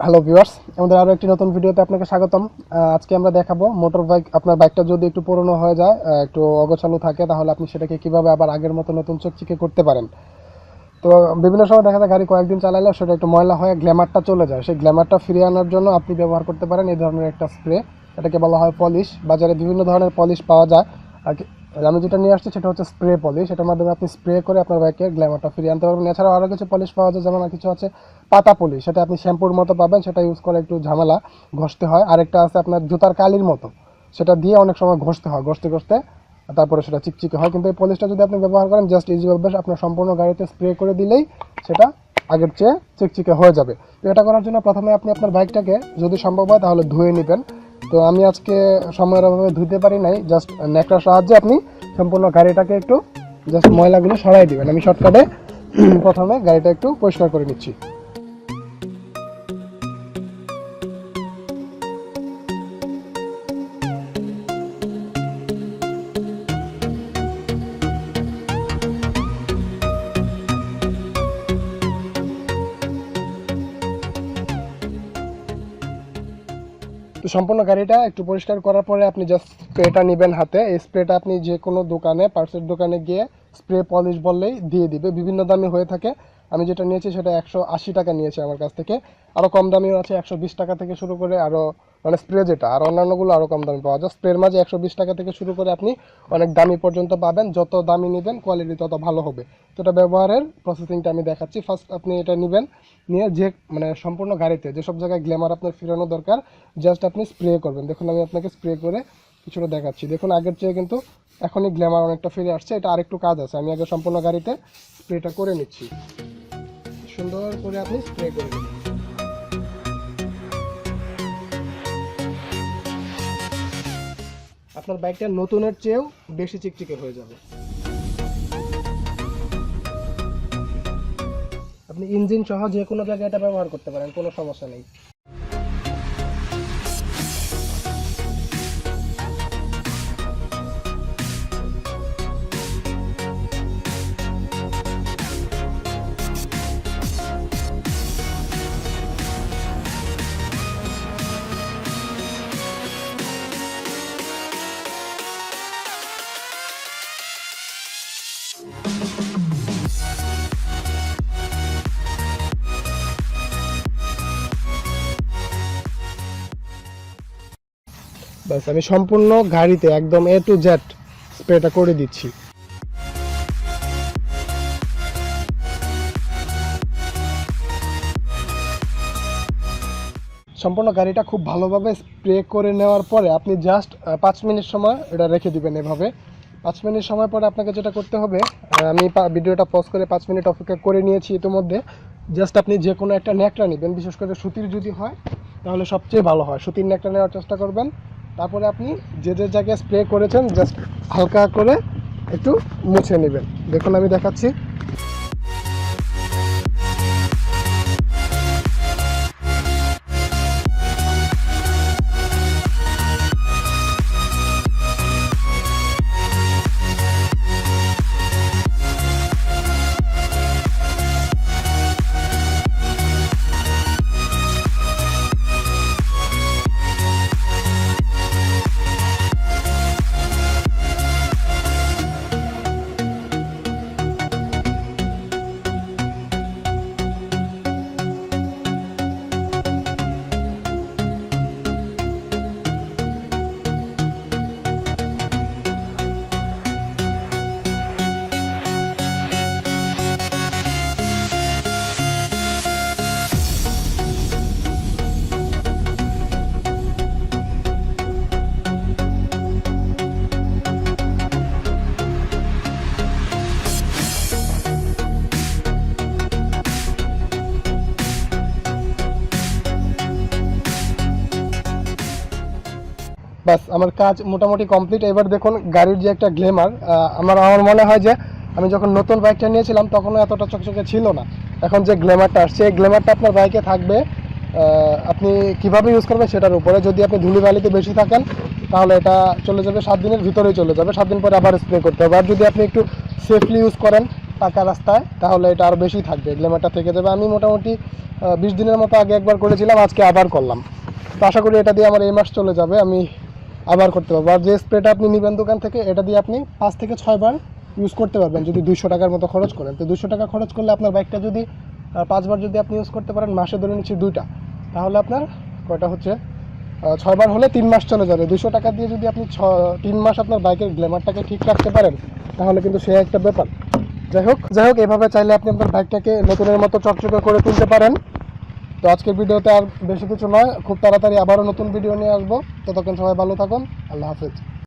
Hello viewers, আমাদের আরও একটি নতুন ভিডিওতে আপনাকে স্বাগতম। আজকে আমরা দেখাবো মোটর বাইক। আপনার বাইকটা যদি একটু পুরনো হয়ে যায়, একটু অগোছালো থাকে, তাহলে আপনি সেটাকে কিভাবে আবার আগের মতো নতুন চকচকে করতে পারেন। তো বিভিন্ন সময় দেখা যায় গাড়ি কয়েকদিন চালালে সেটা একটু ময়লা হয়ে গ্ল্যামারটা চলে যায়। সেই গ্ল্যামারটা ফিরিয়ে আনার জন্য আপনি ব্যবহার করতে পারেন এই ধরনের একটা স্প্রে। এটাকে বলা হয় পলিশ। বাজারে বিভিন্ন ধরনের পলিশ পাওয়া যায়। আর আমি যেটা নিয়ে আসছি সেটা হচ্ছে স্প্রে পলিশ। এটার মাধ্যমে আপনি স্প্রে করে আপনার বাইকের গ্ল্যামারটা ফিরিয়ে আনতে পারবেন। এছাড়াও আরও কিছু পলিশ পাওয়া যায়, যেমন কিছু আছে পাতা পলিশ। সেটা আপনি শ্যাম্পুর মতো পাবেন, সেটা ইউজ করে একটু ঝামেলা, ঘষতে হয়। আরেকটা আছে আপনার জুতার কালির মতো, সেটা দিয়ে অনেক সময় ঘষতে হয়, ঘষতে ঘষতে তারপরে সেটা চিকচিকে হয়। কিন্তু এই পলিশটা যদি আপনি ব্যবহার করেন, জাস্ট ইজি অভ্যাস, আপনার সম্পূর্ণ গাড়িতে স্প্রে করে দিলেই সেটা আগের চেয়ে চিকচিকে হয়ে যাবে। তো এটা করার জন্য প্রথমে আপনি আপনার বাইকটাকে যদি সম্ভব হয় তাহলে ধুয়ে নেবেন। তো আমি আজকে সময়ের অভাবে ধুতে পারি নাই, জাস্ট ন্যাকড়ার সাহায্যে আপনি সম্পূর্ণ গাড়িটাকে একটু জাস্ট ময়লাগুলো সরাই দিবেন। আমি শর্টকাটে প্রথমে গাড়িটা একটু পরিষ্কার করে নিচ্ছি। তো সম্পূর্ণ গাড়িটা একটু পরিষ্কার করার পরে আপনি জাস্ট স্প্রেটা নেবেন হাতে। এই স্প্রেটা আপনি যে কোনো দোকানে, পার্টসের দোকানে গিয়ে স্প্রে পলিশ বললেই দিয়ে দিবে। বিভিন্ন দামি হয়ে থাকে। আমি যেটা নিয়েছি সেটা 180 টাকা নিয়েছে আমার কাছ থেকে। আরও কম দামিও আছে, 120 টাকা থেকে শুরু করে, আরও মানে স্প্রে যেটা, আর অন্যান্যগুলো আরও কম দামি পাওয়া যায়। স্প্রের মাঝে 120 টাকা থেকে শুরু করে আপনি অনেক দামি পর্যন্ত পাবেন। যত দামি নেবেন কোয়ালিটি তত ভালো হবে। তো এটা ব্যবহারের প্রসেসিংটা আমি দেখাচ্ছি। ফার্স্ট আপনি এটা নেবেন, নিয়ে যে মানে সম্পূর্ণ গাড়িতে যেসব জায়গায় গ্ল্যামার আপনার ফেরানো দরকার, জাস্ট আপনি স্প্রে করবেন। দেখুন আমি আপনাকে স্প্রে করে কিছুটা দেখাচ্ছি। দেখুন আগের চেয়ে কিন্তু এখনই গ্ল্যামার অনেকটা ফিরে আসছে। এটা আরেকটু কাজ আছে, আমি আগে সম্পূর্ণ গাড়িতে স্প্রেটা করে নিচ্ছি। সুন্দর করে আপনি স্প্রে করে নেবেন। আপনার বাইকটা নতুনের চেয়েও বেশি চিকচিকে হয়ে যাবে। আপনি ইঞ্জিন সহ যে কোনো জায়গায় এটা ব্যবহার করতে পারেন, কোনো সমস্যা নেই। ব্যাস, আমি সম্পূর্ণ গাড়িতে একদম A to Z স্প্রেটা করে দিচ্ছি। সম্পূর্ণ গাড়িটা খুব ভালোভাবে স্প্রে করে নেওয়ার পরে আপনি জাস্ট 5 মিনিট সময় এটা রেখে দিবেন এভাবে। 5 মিনিট সময় পরে আপনাকে যেটা করতে হবে, আমি ভিডিওটা পজ করে 5 মিনিট অপেক্ষা করে নিয়েছি ইতিমধ্যে। জাস্ট আপনি যে কোনো একটা ন্যাকড়া নেবেন, বিশেষ করে সুতির যদি হয় তাহলে সবচেয়ে ভালো হয়। সুতির ন্যাকড়া নেওয়ার চেষ্টা করবেন। তারপরে আপনি যে যে জায়গায় স্প্রে করেছেন জাস্ট হালকা করে একটু মুছে নেবেন। দেখুন আমি দেখাচ্ছি। বাস, আমার কাজ মোটামুটি কমপ্লিট। এবার দেখুন গাড়ির যে একটা গ্ল্যামার, আমার মনে হয় যে আমি যখন নতুন বাইকটা নিয়েছিলাম তখনও এতটা চকচকে ছিল না। এখন যে গ্ল্যামারটা আসছে, এই গ্ল্যামারটা আপনার বাইকে থাকবে। আপনি কিভাবে ইউজ করবেন সেটার উপরে। যদি আপনি ধুলিবালিতে বেশি থাকেন তাহলে এটা চলে যাবে 7 দিনের ভিতরেই চলে যাবে। 7 দিন পরে আবার স্প্রে করতে হবে। আর যদি আপনি একটু সেফলি ইউজ করেন, পাকা রাস্তায়, তাহলে এটা আরও বেশি থাকবে, গ্ল্যামারটা থেকে যাবে। আমি মোটামুটি 20 দিনের মতো আগে একবার করেছিলাম, আজকে আবার করলাম। তো আশা করি এটা দিয়ে আমার এই মাস চলে যাবে, আমি আবার করতে পারবো। আর যে স্প্রেটা আপনি নেবেন দোকান থেকে, এটা দিয়ে আপনি 5 থেকে 6 বার ইউজ করতে পারবেন যদি 200 টাকার মতো খরচ করেন। তো 200 টাকা খরচ করলে আপনার বাইকটা যদি 5 বার যদি আপনি ইউজ করতে পারেন, মাসে ধরে নিচ্ছি 2টা, তাহলে আপনার কয়টা হচ্ছে 6 বার হলে 3 মাস চলে যাবে। 200 টাকা দিয়ে যদি আপনি 3 মাস আপনার বাইকের গ্ল্যামারটাকে ঠিক রাখতে পারেন, তাহলে কিন্তু সে একটা ব্যাপার। যাই হোক এভাবে চাইলে আপনি আপনার বাইকটাকে নতুনের মতো চকচকে করে তুলতে পারেন। তো আজকের ভিডিওতে আর বেশি কিছু নয়, খুব তাড়াতাড়ি আবারও নতুন ভিডিও নিয়ে আসবো। ততক্ষণ সবাই ভালো থাকুন, আল্লাহ হাফেজ।